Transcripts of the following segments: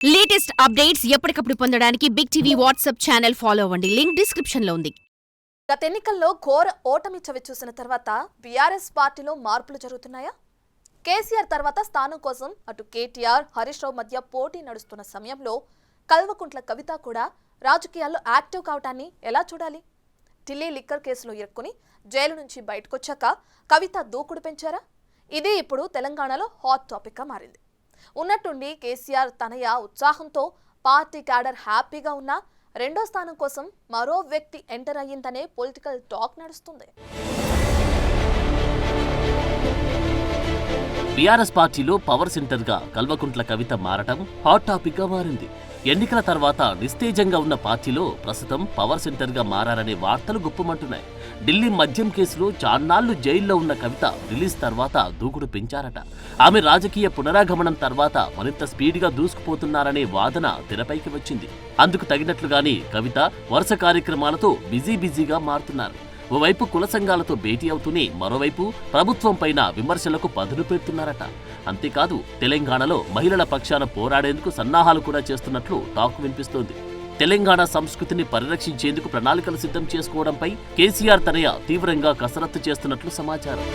Latest updates ఎప్పటికప్పుడు పొందడానికి big TV WhatsApp channel follow అవ్వండి. లింక్ డిస్క్రిప్షన్ లో ఉంది. గత ఎన్నికల్లో ఘోర ఓటమి చవిచూసిన తర్వాత బీఆర్ఎస్ పార్టీలో మార్పులు జరుగుతున్నాయా? కేసీఆర్ తర్వాత స్థానం కోసం అటు కేటీఆర్, హరీష్ రావు మధ్య పోటీ నడుస్తున్న సమయంలో కల్వకుంట్ల కవిత కూడా రాజకీయాల్లో యాక్టివ్ కావటాన్ని ఎలా చూడాలి? ఢిల్లీ లిక్కర్ కేసులో ఇరుక్కుని జైలు నుంచి బయటకొచ్చాక కవిత దూకుడు పెంచారా? ఇది ఇప్పుడు తెలంగాణలో హాట్ టాపిక్గా మారింది. ఉన్నట్టుండి కేసీఆర్ తనయ ఉత్సాహంతో పార్టీ క్యాడర్ హ్యాపీగా ఉన్నా రెండో స్థానం కోసం మరో వ్యక్తి ఎంటర్ అయ్యిందనే పొలిటికల్ టాక్ నడుస్తుంది. బీఆర్ఎస్ పార్టీలో పవర్ సెంటర్ గా కల్వకుంట్ల కవిత మారటం హాట్ టాపిక్ గా మారింది. ఎన్నికల తర్వాత నిస్తేజంగా ఉన్న పార్టీలో ప్రస్తుతం పవర్ సెంటర్ గా మారారనే వార్తలు గుప్పమంటున్నాయి. ఢిల్లీ మద్యం కేసులో చాన్నాళ్లు జైల్లో ఉన్న కవిత రిలీజ్ తర్వాత దూకుడు పెంచారట. ఆమె రాజకీయ పునరాగమనం తర్వాత మరింత స్పీడ్గా దూసుకుపోతున్నారనే వాదన తెరపైకి వచ్చింది. అందుకు తగినట్లుగానే కవిత వరుస కార్యక్రమాలతో బిజీగా మారుతున్నారు. ఓవైపు కుల సంఘాలతో భేటీ అవుతూనే మరోవైపు ప్రభుత్వం పైన విమర్శలకు పదును పెడుతున్నారట. అంతేకాదు తెలంగాణలో మహిళల పక్షాన పోరాడేందుకు సన్నాహాలు కూడా చేస్తున్నట్లు టాక్ వినిపిస్తోంది. తెలంగాణ సంస్కృతిని పరిరక్షించేందుకు ప్రణాళికలు సిద్ధం చేసుకోవడంపై కేసీఆర్ తనయ తీవ్రంగా కసరత్తు చేస్తున్నట్లు సమాచారం.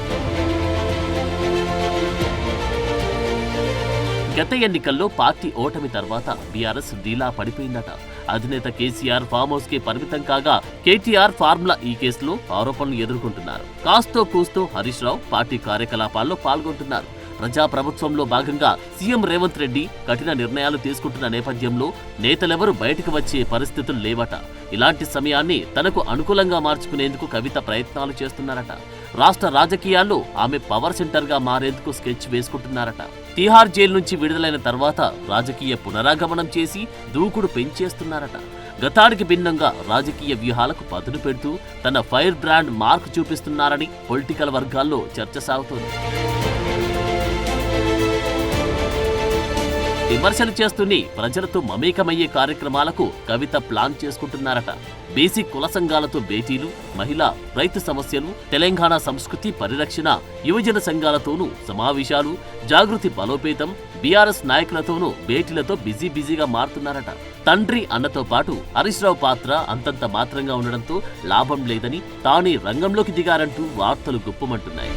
గత ఎన్నికల్లో పార్టీ ఓటమి తర్వాత బీఆర్ఎస్ డీలా పడిపోయిందట. అధినేత కేసీఆర్ ఫామ్ హౌస్ కే పరిమితం కాగా కేటీఆర్ ఫార్ములా ఈ కేసులో ఆరోపణలు ఎదుర్కొంటున్నారు. కాస్తో కూస్తో హరీష్ రావు పార్టీ కార్యకలాపాల్లో పాల్గొంటున్నారు. ప్రజాప్రభుత్వంలో భాగంగా సీఎం రేవంత్ రెడ్డి కఠిన నిర్ణయాలు తీసుకుంటున్న నేపథ్యంలో నేతలెవరూ బయటకు వచ్చే పరిస్థితులు లేవట. ఇలాంటి సమయాన్ని తనకు అనుకూలంగా మార్చుకునేందుకు కవిత ప్రయత్నాలు చేస్తున్నారట. రాష్ట్ర రాజకీయాల్లో ఆమె పవర్ సెంటర్ గా మారేందుకు స్కెచ్ వేసుకుంటున్నారట. తిహార్ జైలు నుంచి విడుదలైన తర్వాత రాజకీయ పునరాగమనం చేసి దూకుడు పెంచేస్తున్నారట. గతానికి భిన్నంగా రాజకీయ వ్యూహాలకు పదును పెడుతూ తన ఫైర్ బ్రాండ్ మార్క్ చూపిస్తున్నారని పొలిటికల్ వర్గాల్లో చర్చ సాగుతోంది. విమర్శలు చేస్తూనే ప్రజలతో మమేకమయ్యే కార్యక్రమాలకు కవిత ప్లాన్ చేసుకుంటున్నారట. బీసీ కుల సంఘాలతో భేటీలు, మహిళా రైతు సమస్యలు, తెలంగాణ సంస్కృతి పరిరక్షణ, యువజన సంఘాలతోనూ సమావేశాలు, జాగృతి బలోపేతం, బీఆర్ఎస్ నాయకులతోనూ భేటీలతో బిజీగా మారుతున్నారట. తండ్రి అన్నతో పాటు హరీష్ రావు పాత్ర అంతంత మాత్రంగా ఉండడంతో లాభం లేదని తానే రంగంలోకి దిగారంటూ వార్తలు గుప్పమంటున్నాయి.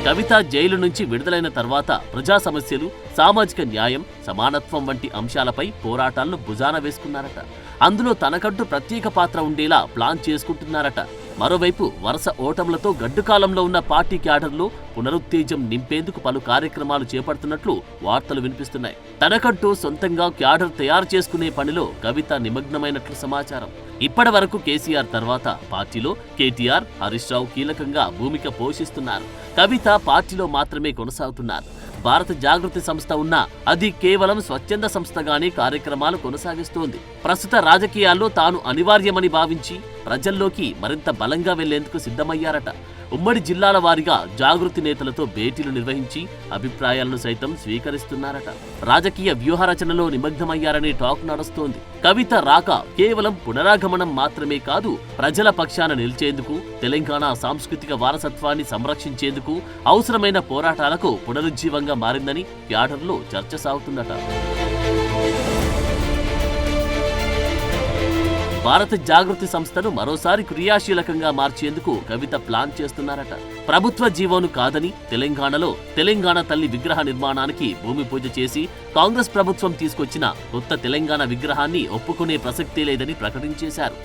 కవిత జైలు నుంచి విడుదలైన తర్వాత ప్రజా సమస్యలు, సామాజిక న్యాయం, సమానత్వం వంటి అంశాలపై పోరాటాలను భుజాన వేసుకున్నారట. అందులో తనకంటూ ప్రత్యేక పాత్ర ఉండేలా ప్లాన్ చేసుకుంటున్నారట. మరోవైపు వరుస ఓటములతో గడ్డుకాలంలో ఉన్న పార్టీ క్యాడర్లో పునరుత్తేజం నింపేందుకు పలు కార్యక్రమాలు చేపడుతున్నట్లు వార్తలు వినిపిస్తున్నాయి. తనకంటూ సొంతంగా క్యాడర్ తయారు చేసుకునే పనిలో కవిత నిమగ్నమైనట్లు సమాచారం. ఇప్పటి వరకు కేసీఆర్ తర్వాత పార్టీలో కేటీఆర్, హరీష్ రావు కీలకంగా భూమిక పోషిస్తున్నారు. కవిత పార్టీలో మాత్రమే కొనసాగుతున్నారు. భారత జాగృతి సంస్థ ఉన్నా అది కేవలం స్వచ్ఛంద సంస్థగానే కార్యక్రమాలు కొనసాగిస్తోంది. ప్రస్తుత రాజకీయాల్లో తాను అనివార్యమని భావించి ప్రజల్లోకి మరింత బలంగా వెళ్లేందుకు సిద్ధమయ్యారట. ఉమ్మడి జిల్లాల వారీగా జాగృతి నేతలతో భేటీలు నిర్వహించి అభిప్రాయాలను సైతం స్వీకరిస్తున్నారట. రాజకీయ వ్యూహ రచనలో నిమగ్నమయ్యారనే టాక్ నడుస్తోంది. కవిత రాక కేవలం పునరాగమనం మాత్రమే కాదు, ప్రజల పక్షాన నిలిచేందుకు, తెలంగాణ సాంస్కృతిక వారసత్వాన్ని సంరక్షించేందుకు అవసరమైన పోరాటాలకు పునరుజ్జీవంగా మారిందని క్యాడర్లో చర్చ సాగుతుందట. భారత జాగృతి సంస్థను మరోసారి క్రియాశీలకంగా మార్చేందుకు కవిత ప్లాన్ చేస్తున్నారట. ప్రభుత్వ జీవోను కాదని తెలంగాణలో తెలంగాణ తల్లి విగ్రహ నిర్మాణానికి భూమి పూజ చేసి కాంగ్రెస్ ప్రభుత్వం తీసుకొచ్చిన కొత్త తెలంగాణ విగ్రహాన్ని ఒప్పుకునే ప్రసక్తే లేదని ప్రకటించేశారు.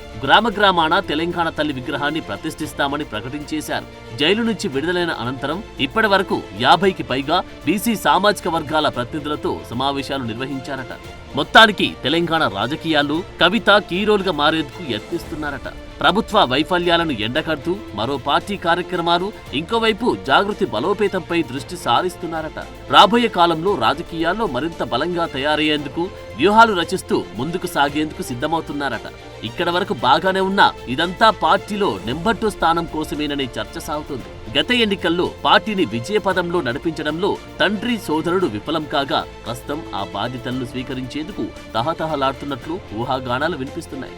గ్రామాన తెలంగాణ తల్లి విగ్రహాన్ని ప్రతిష్ఠిస్తామని ప్రకటించేశారు. జైలు నుంచి విడుదలైన అనంతరం ఇప్పటి వరకు 50కి పైగా బీసీ సామాజిక వర్గాల ప్రతినిధులతో సమావేశాలు నిర్వహించారట. మొత్తానికి తెలంగాణ రాజకీయాల్లో కవిత కీరోలుగా మారేందుకు యత్నిస్తున్నారట. ప్రభుత్వ వైఫల్యాలను ఎండకడుతూ మరో పార్టీ కార్యక్రమాలు, ఇంకోవైపు జాగృతి బలోపేతంపై దృష్టి సారిస్తున్నారట. రాబోయే కాలంలో రాజకీయాల్లో మరింత బలంగా తయారయ్యేందుకు వ్యూహాలు రచిస్తూ ముందుకు సాగేందుకు సిద్ధమవుతున్నారట. ఇక్కడ వరకు బాగానే ఉన్నా ఇదంతా పార్టీలో నెంబర్ 2 స్థానం కోసమేననే చర్చ సాగుతుంది. గత ఎన్నికల్లో పార్టీని విజయపదంలో నడిపించడంలో తండ్రి సోదరుడు విఫలం కాగా ప్రస్తుతం ఆ బాధ్యతలను స్వీకరించేందుకు తహతహలాడుతున్నట్లు ఊహాగానాలు వినిపిస్తున్నాయి.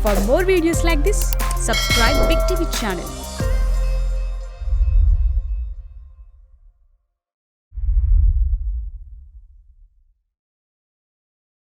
For more videos like this, Subscribe Big TV channel.